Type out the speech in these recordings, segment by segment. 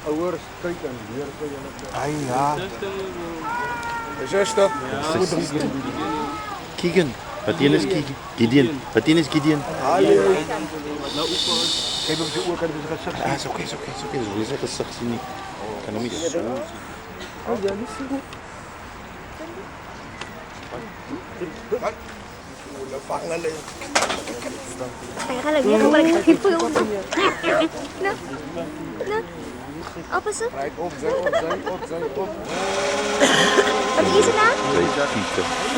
Ouders kijken hier. Ai, ja. Zuster. Keegan. Wat een is Keegan? Gideon. Wat een is Gideon? Kijk op je oor, kan je het gezicht Ah, is oké. Zo wil je gezicht zien nie. Kan hom nie so. Oh, ja, niet zo goed. Vangen alleen. Kaya lang yan, malaki po yung na. Apa sir? Kijk op. Wat is het nou?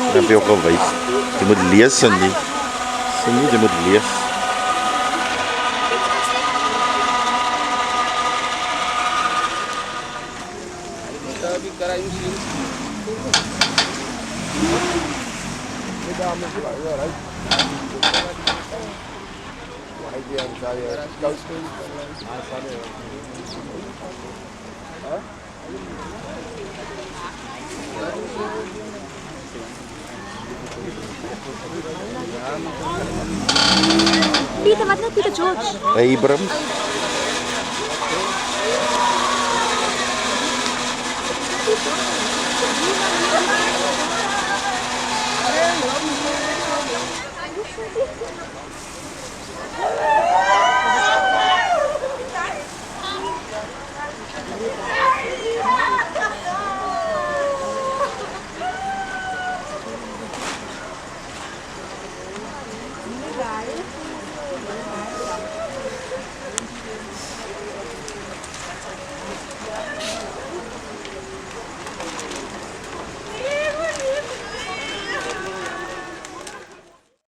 Dat heb je ook al gewys. Je moet lees en nie. Sien nie, jy moet lees. Peter, wat nou Peter George? Abrams.